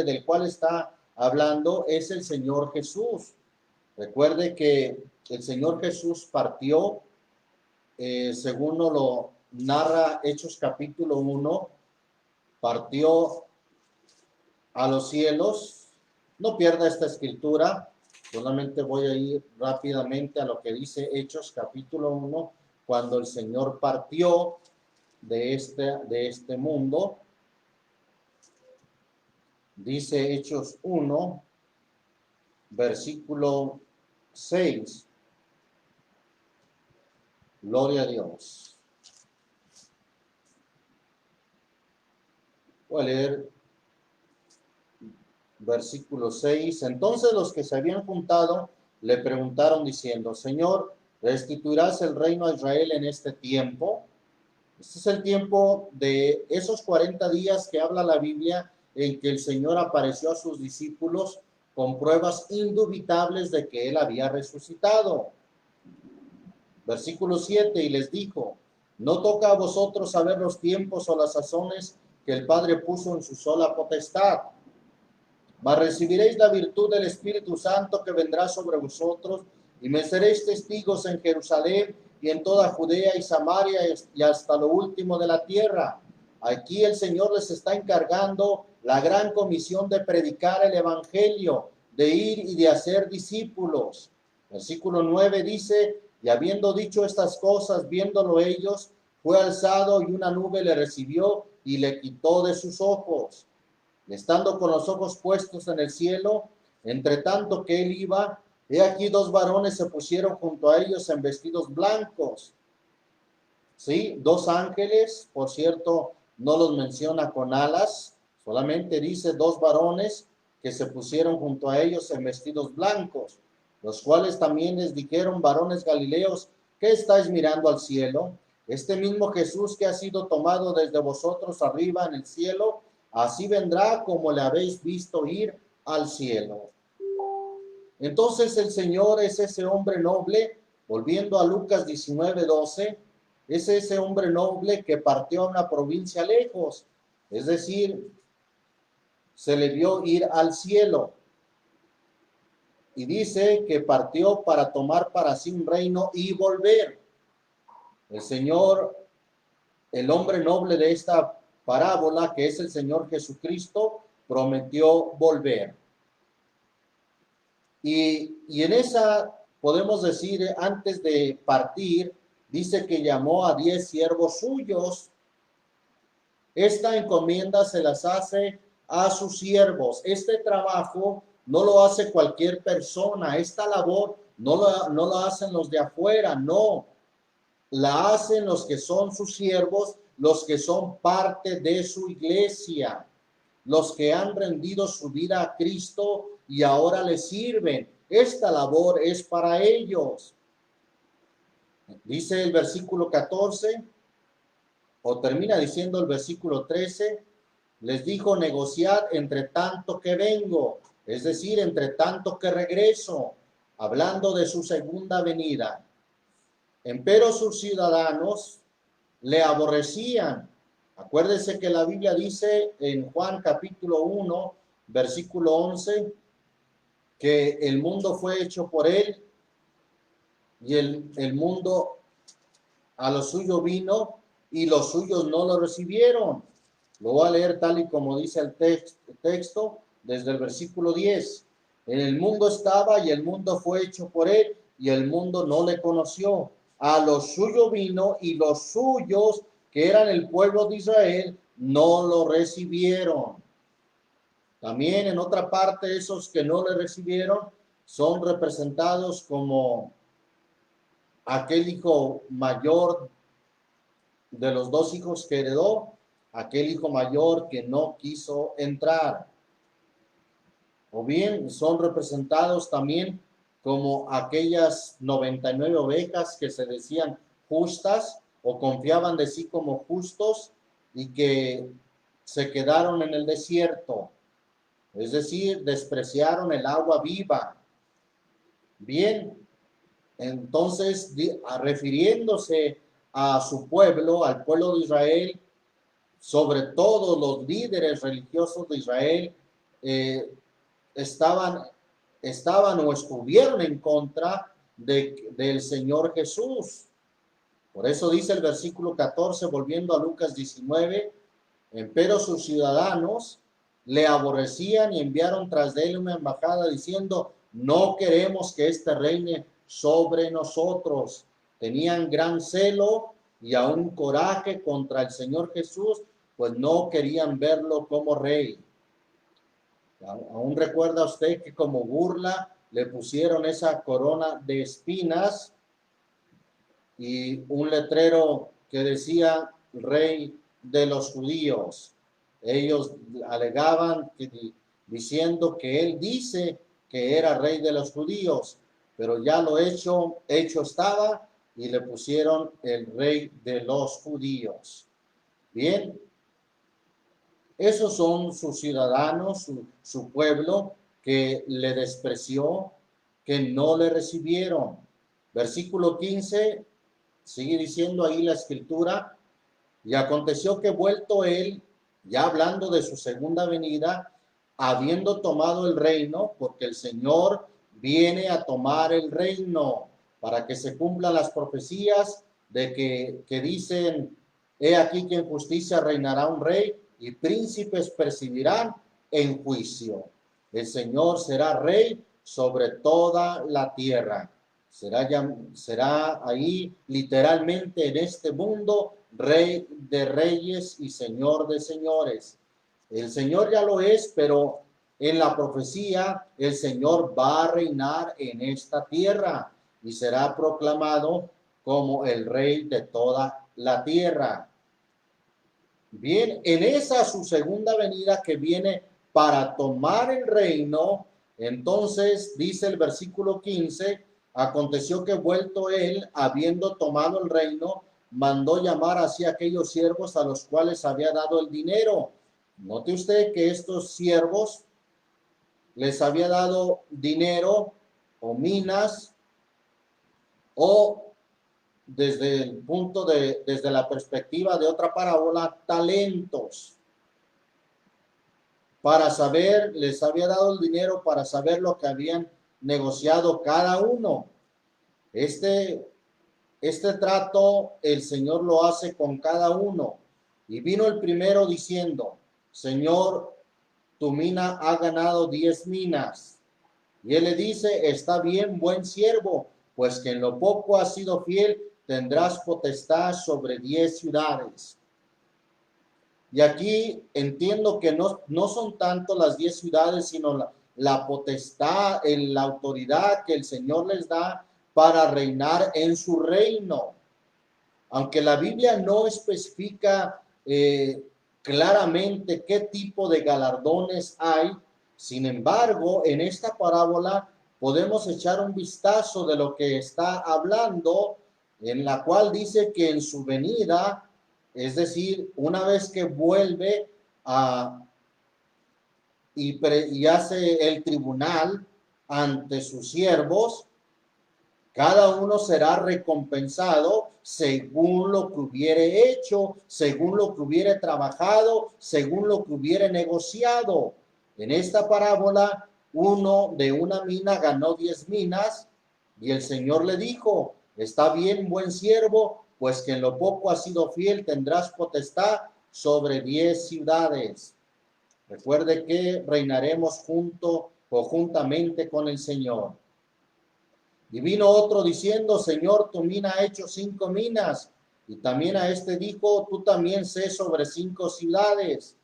del cual está hablando es el Señor Jesús. Recuerde que el Señor Jesús partió, según nos lo narra Hechos capítulo 1, partió a los cielos. No pierda esta escritura. Solamente voy a ir rápidamente a lo que dice Hechos capítulo 1, cuando el Señor partió de este mundo. Dice Hechos 1, versículo 6. Gloria a Dios. Voy a leer versículo 6. Entonces los que se habían juntado le preguntaron diciendo, Señor, ¿restituirás el reino a Israel en este tiempo? Este es el tiempo de esos 40 días que habla la Biblia en que el Señor apareció a sus discípulos con pruebas indubitables de que Él había resucitado. Versículo 7, y les dijo, no toca a vosotros saber los tiempos o las sazones que el Padre puso en su sola potestad, mas recibiréis la virtud del Espíritu Santo que vendrá sobre vosotros, y me seréis testigos en Jerusalén y en toda Judea y Samaria y hasta lo último de la tierra. Aquí el Señor les está encargando la gran comisión de predicar el evangelio, de ir y de hacer discípulos. Versículo 9 dice, y habiendo dicho estas cosas, viéndolo ellos, fue alzado y una nube le recibió y le quitó de sus ojos. Y estando con los ojos puestos en el cielo, entre tanto que él iba, he aquí dos varones se pusieron junto a ellos en vestidos blancos. Sí, dos ángeles, por cierto, no los menciona con alas, solamente dice dos varones que se pusieron junto a ellos en vestidos blancos, los cuales también les dijeron, varones galileos, ¿qué estáis mirando al cielo? Este mismo Jesús que ha sido tomado desde vosotros arriba en el cielo, así vendrá como le habéis visto ir al cielo. Entonces el Señor es ese hombre noble, volviendo a Lucas 19:12, es ese hombre noble que partió a una provincia lejos, es decir, se le vio ir al cielo. Y dice que partió para tomar para sí un reino y volver. El Señor, el hombre noble de esta parábola, que es el Señor Jesucristo, prometió volver. Y en esa, podemos decir, antes de partir, dice que llamó a 10 siervos suyos. Esta encomienda se las hace a sus siervos. Este trabajo no lo hace cualquier persona. Esta labor no lo hacen los de afuera, no. La hacen los que son sus siervos, los que son parte de su iglesia, los que han rendido su vida a Cristo y ahora le sirven. Esta labor es para ellos. Dice el versículo 14, o termina diciendo el versículo 13, les dijo, negociad entre tanto que vengo, es decir, entre tanto que regreso, hablando de su segunda venida. Empero sus ciudadanos le aborrecían. Acuérdense que la Biblia dice en Juan capítulo 1, versículo 11, que el mundo fue hecho por él y el mundo a lo suyo vino y los suyos no lo recibieron. Lo voy a leer tal y como dice el texto desde el versículo 10. En el mundo estaba y el mundo fue hecho por él y el mundo no le conoció. A lo suyo vino y los suyos, que eran el pueblo de Israel, no lo recibieron. También en otra parte, esos que no le recibieron son representados como aquel hijo mayor de los dos hijos que heredó, aquel hijo mayor que no quiso entrar. O bien son representados también como aquellas 99 ovejas que se decían justas o confiaban de sí como justos y que se quedaron en el desierto. Es decir, despreciaron el agua viva. Bien, entonces, refiriéndose a su pueblo, al pueblo de Israel, sobre todo los líderes religiosos de Israel, estaban o estuvieron en contra del Señor Jesús. Por eso dice el versículo 14, volviendo a Lucas 19, empero sus ciudadanos le aborrecían y enviaron tras de él una embajada diciendo, no queremos que este reine sobre nosotros. Tenían gran celo y aún coraje contra el Señor Jesús, pues no querían verlo como rey. Aún recuerda usted que como burla le pusieron esa corona de espinas y un letrero que decía rey de los judíos. Ellos alegaban diciendo que él dice que era rey de los judíos, pero ya lo hecho estaba y le pusieron el rey de los judíos. Bien, esos son sus ciudadanos, su pueblo, que le despreció, que no le recibieron. Versículo 15, sigue diciendo ahí la escritura, y aconteció que vuelto él, ya hablando de su segunda venida, habiendo tomado el reino, porque el Señor viene a tomar el reino para que se cumplan las profecías de que dicen, he aquí que en justicia reinará un rey y príncipes presidirán en juicio. El Señor será rey sobre toda la tierra. Será ahí literalmente en este mundo rey de reyes y señor de señores. El Señor ya lo es, pero en la profecía el Señor va a reinar en esta tierra y será proclamado como el rey de toda la tierra. Bien, en esa su segunda venida que viene para tomar el reino, entonces dice el versículo 15, aconteció que vuelto él, habiendo tomado el reino, mandó llamar así a aquellos siervos a los cuales había dado el dinero. Note usted que estos siervos les había dado dinero o minas o desde la perspectiva de otra parábola, talentos. Para saber, les había dado el dinero para saber lo que habían negociado cada uno. Este trato el Señor lo hace con cada uno. Y vino el primero diciendo, Señor, tu mina ha ganado 10 minas. Y él le dice, está bien, buen siervo, pues que en lo poco has sido fiel, tendrás potestad sobre 10 ciudades. Y aquí entiendo que no son tanto las 10 ciudades, sino la potestad, la autoridad que el Señor les da para reinar en su reino. Aunque la Biblia no especifica claramente qué tipo de galardones hay, sin embargo, en esta parábola podemos echar un vistazo de lo que está hablando, en la cual dice que en su venida, es decir, una vez que vuelve y hace el tribunal ante sus siervos, cada uno será recompensado según lo que hubiere hecho, según lo que hubiere trabajado, según lo que hubiere negociado. En esta parábola, uno de una mina ganó 10 minas y el Señor le dijo, está bien, buen siervo, pues que en lo poco has sido fiel, tendrás potestad sobre 10 ciudades. Recuerde que reinaremos junto o juntamente con el Señor. Y vino otro diciendo, Señor, tu mina ha hecho 5 minas. Y también a este dijo, tú también sé sobre 5 ciudades.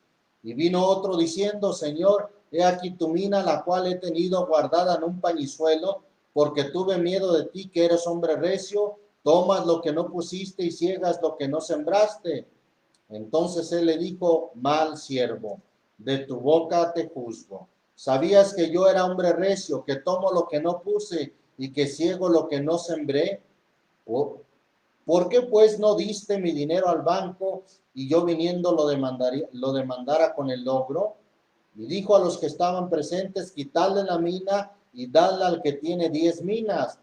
Y vino otro diciendo, Señor, he aquí tu mina, la cual he tenido guardada en un pañizuelo, porque tuve miedo de ti, que eres hombre recio, tomas lo que no pusiste y ciegas lo que no sembraste. Entonces él le dijo, mal siervo, de tu boca te juzgo. ¿Sabías que yo era hombre recio, que tomo lo que no puse y que ciego lo que no sembré? ¿Por qué pues no diste mi dinero al banco y yo viniendo lo demandara con el logro? Y dijo a los que estaban presentes, quitadle la mina y dadla al que tiene 10 minas.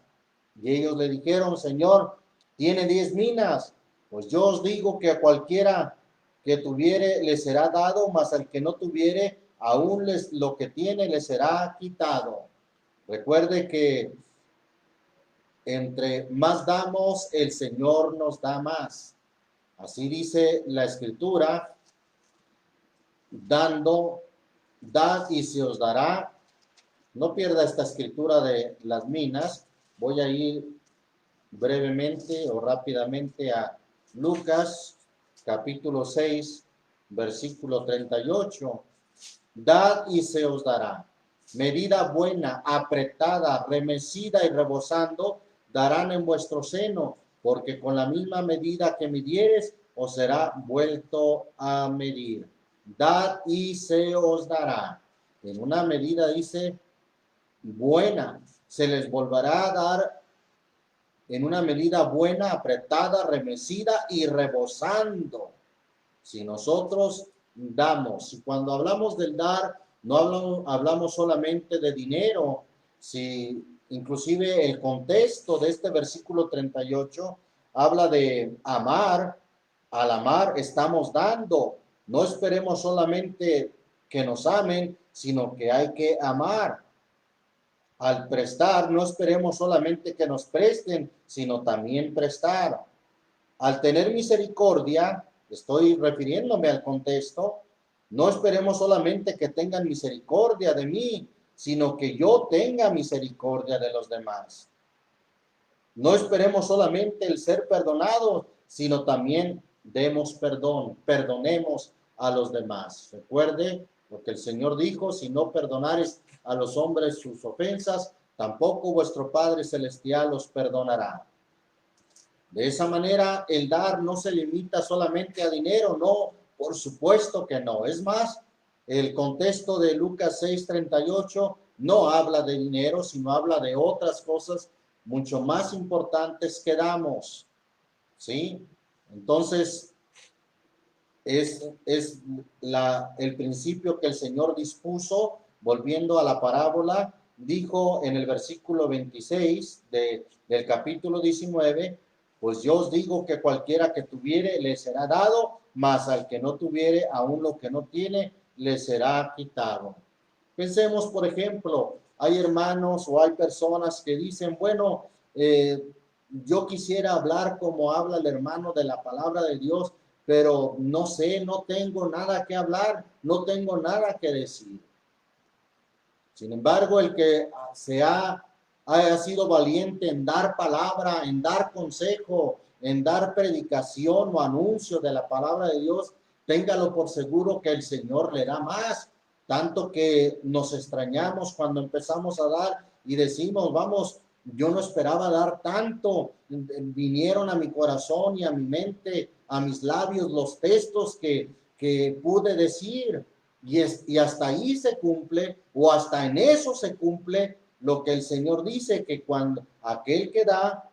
Y ellos le dijeron, Señor, tiene 10 minas. Pues yo os digo que a cualquiera que tuviere le será dado, mas al que no tuviere, aún lo que tiene le será quitado. Recuerde que entre más damos, el Señor nos da más. Así dice la Escritura, dad y se os dará. No pierda esta escritura de las minas. Voy a ir brevemente o rápidamente a Lucas, capítulo 6, versículo 38. Dad y se os dará. Medida buena, apretada, remecida y rebosando, darán en vuestro seno, porque con la misma medida que midieres, os será vuelto a medir. Dad y se os dará. En una medida dice buena, se les volverá a dar en una medida buena, apretada, remecida y rebosando. Si nosotros damos, y cuando hablamos del dar, no hablamos solamente de dinero, si inclusive el contexto de este versículo 38 habla de amar, al amar estamos dando, no esperemos solamente que nos amen, sino que hay que amar. Al prestar, no esperemos solamente que nos presten, sino también prestar. Al tener misericordia, estoy refiriéndome al contexto, no esperemos solamente que tengan misericordia de mí, sino que yo tenga misericordia de los demás. No esperemos solamente el ser perdonados, sino también demos perdón, perdonemos a los demás. Recuerde lo que el Señor dijo: si no perdonares a los hombres sus ofensas, tampoco vuestro Padre Celestial os perdonará. De esa manera, el dar no se limita solamente a dinero, no, por supuesto que no. Es más, el contexto de Lucas 6:38 no habla de dinero, sino habla de otras cosas mucho más importantes que damos, ¿sí? Entonces, es el principio que el Señor dispuso. Volviendo a la parábola, dijo en el versículo 26 del capítulo 19, pues yo os digo que cualquiera que tuviere le será dado, mas al que no tuviere, aún lo que no tiene, le será quitado. Pensemos, por ejemplo, hay hermanos o hay personas que dicen, bueno, yo quisiera hablar como habla el hermano de la palabra de Dios, pero no sé, no tengo nada que hablar, no tengo nada que decir. Sin embargo, el que haya sido valiente en dar palabra, en dar consejo, en dar predicación o anuncio de la palabra de Dios, téngalo por seguro que el Señor le da más. Tanto que nos extrañamos cuando empezamos a dar y decimos, vamos, yo no esperaba dar tanto. Vinieron a mi corazón y a mi mente, a mis labios, los textos que pude decir. Y hasta ahí se cumple, o hasta en eso se cumple lo que el Señor dice, que cuando aquel que da,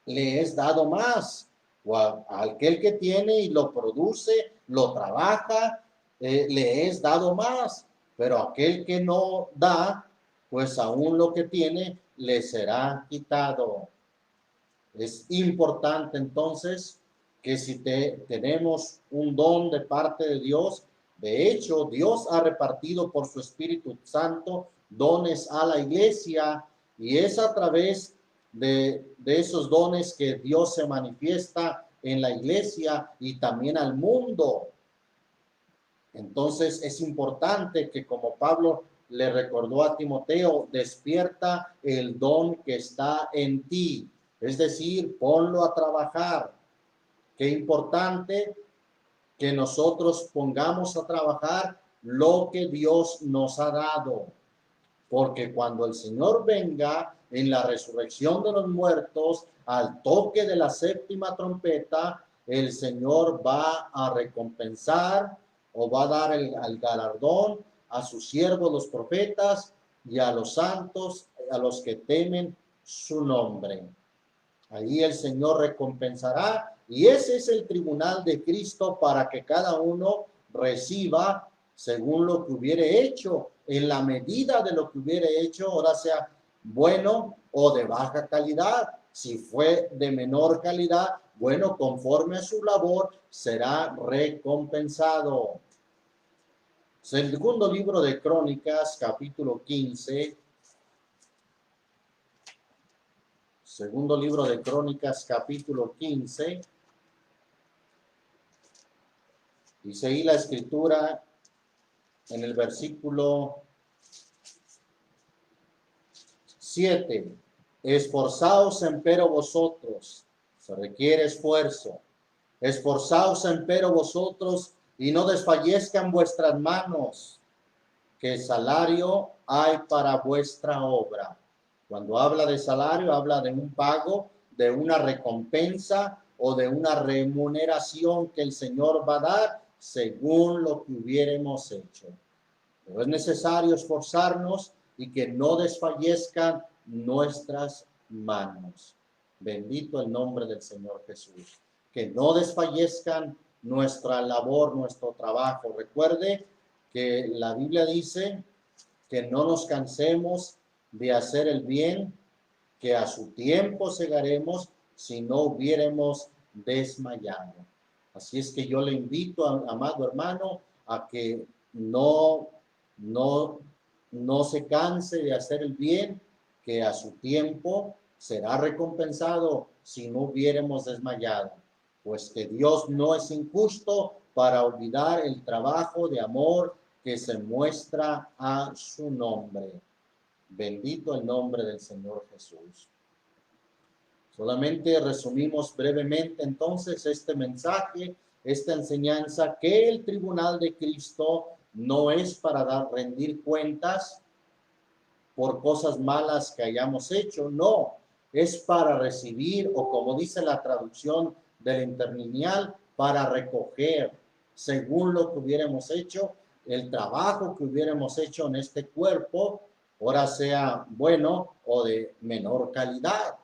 le es dado más, o a aquel que tiene y lo produce, lo trabaja, le es dado más, pero aquel que no da, pues aún lo que tiene le será quitado. Es importante entonces que si tenemos un don de parte de Dios, de hecho, Dios ha repartido por su Espíritu Santo dones a la iglesia, y es a través de esos dones que Dios se manifiesta en la iglesia y también al mundo. Entonces es importante que, como Pablo le recordó a Timoteo, despierta el don que está en ti, es decir, ponlo a trabajar. Qué importante que nosotros pongamos a trabajar lo que Dios nos ha dado, porque cuando el Señor venga en la resurrección de los muertos, al toque de la séptima trompeta, el Señor va a recompensar o va a dar el galardón a sus siervos los profetas y a los santos, a los que temen su nombre. Ahí el Señor recompensará, y ese es el tribunal de Cristo para que cada uno reciba según lo que hubiere hecho, en la medida de lo que hubiere hecho, ahora sea bueno o de baja calidad. Si fue de menor calidad, bueno, conforme a su labor será recompensado. Segundo libro de Crónicas, capítulo 15. Segundo libro de Crónicas, capítulo 15. Dice ahí la escritura en el versículo 7. Esforzaos empero vosotros, se requiere esfuerzo. Esforzaos empero vosotros y no desfallezcan vuestras manos, que salario hay para vuestra obra. Cuando habla de salario, habla de un pago, de una recompensa o de una remuneración que el Señor va a dar según lo que hubiéramos hecho. Pero es necesario esforzarnos y que no desfallezcan nuestras manos. Bendito el nombre del Señor Jesús. Que no desfallezcan nuestra labor, nuestro trabajo. Recuerde que la Biblia dice que no nos cansemos de hacer el bien, que a su tiempo segaremos si no hubiéramos desmayado. Así es que yo le invito, amado hermano, a que no se canse de hacer el bien, que a su tiempo será recompensado si no hubiéramos desmayado, pues que Dios no es injusto para olvidar el trabajo de amor que se muestra a su nombre. Bendito el nombre del Señor Jesús. Solamente resumimos brevemente entonces este mensaje, esta enseñanza, que el tribunal de Cristo no es para rendir cuentas por cosas malas que hayamos hecho, no, es para recibir, o como dice la traducción del interlineal, para recoger, según lo que hubiéramos hecho, el trabajo que hubiéramos hecho en este cuerpo, ora sea bueno o de menor calidad.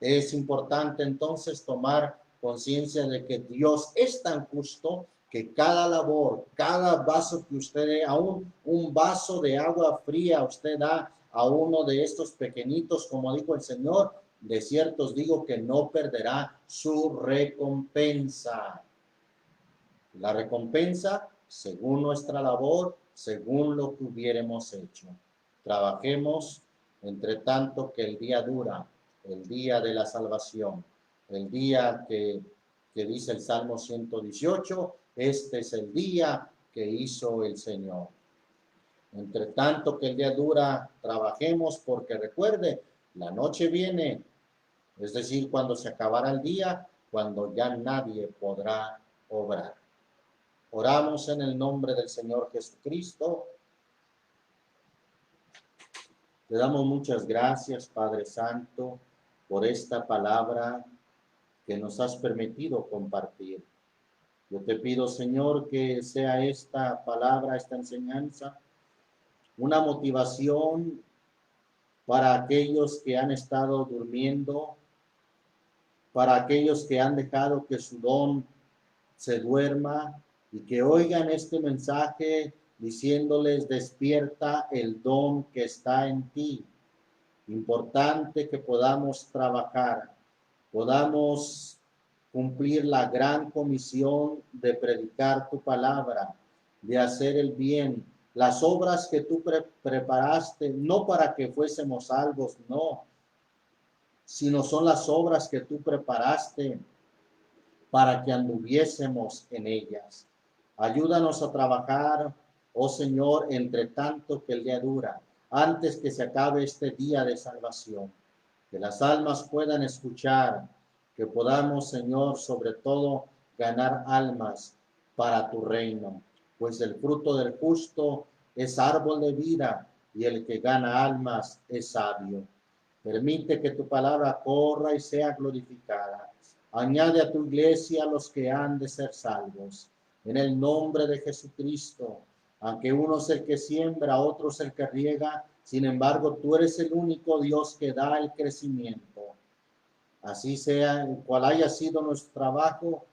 Es importante entonces tomar conciencia de que Dios es tan justo que cada labor, cada vaso que usted dé, aún un vaso de agua fría usted da a uno de estos pequeñitos, como dijo el Señor, de cierto os digo que no perderá su recompensa. La recompensa, según nuestra labor, según lo que hubiéramos hecho. Trabajemos, entre tanto que el día dura, el día de la salvación, el día que dice el Salmo 118, este es el día que hizo el Señor. Entre tanto que el día dura, trabajemos, porque recuerde, la noche viene, es decir, cuando se acabará el día, cuando ya nadie podrá obrar. Oramos en el nombre del Señor Jesucristo. Te damos muchas gracias, Padre Santo, por esta palabra que nos has permitido compartir. Yo te pido, Señor, que sea esta palabra, esta enseñanza, una motivación para aquellos que han estado durmiendo, para aquellos que han dejado que su don se duerma, y que oigan este mensaje diciéndoles: despierta el don que está en ti. Importante que podamos trabajar, podamos cumplir la gran comisión de predicar tu palabra, de hacer el bien, las obras que tú preparaste, no para que fuésemos salvos, no, sino son las obras que tú preparaste para que anduviésemos en ellas. Ayúdanos a trabajar, oh Señor, entre tanto que el día dura, antes que se acabe este día de salvación. Que las almas puedan escuchar, que podamos, Señor, sobre todo, ganar almas para tu reino. Pues el fruto del justo es árbol de vida, y el que gana almas es sabio. Permite que tu palabra corra y sea glorificada. Añade a tu iglesia a los que han de ser salvos. En el nombre de Jesucristo, aunque uno es el que siembra, otro es el que riega, sin embargo, tú eres el único Dios que da el crecimiento. Así sea, cual haya sido nuestro trabajo,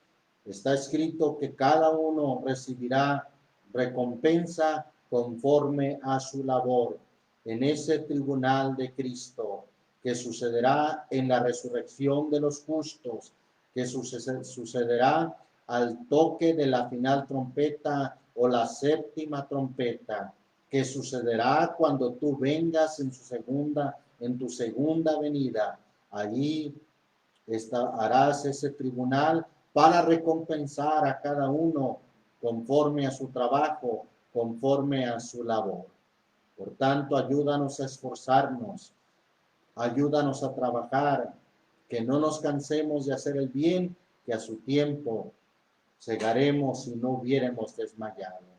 está escrito que cada uno recibirá recompensa conforme a su labor en ese tribunal de Cristo, que sucederá en la resurrección de los justos, que sucederá al toque de la final trompeta o la séptima trompeta, que sucederá cuando tú vengas en tu segunda venida. Allí harás ese tribunal para recompensar a cada uno conforme a su trabajo, conforme a su labor. Por tanto, ayúdanos a esforzarnos, ayúdanos a trabajar, que no nos cansemos de hacer el bien, que a su tiempo segaremos si no hubiéramos desmayado.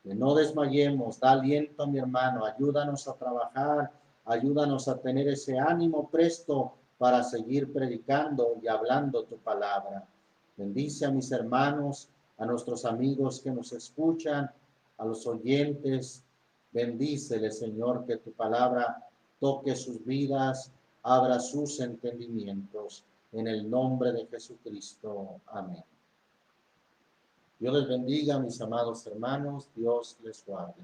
Que no desmayemos, da aliento a mi hermano, ayúdanos a trabajar, ayúdanos a tener ese ánimo presto para seguir predicando y hablando tu palabra. Bendice a mis hermanos, a nuestros amigos que nos escuchan, a los oyentes. Bendícele, Señor, que tu palabra toque sus vidas, abra sus entendimientos. En el nombre de Jesucristo. Amén. Dios les bendiga, mis amados hermanos. Dios les guarde.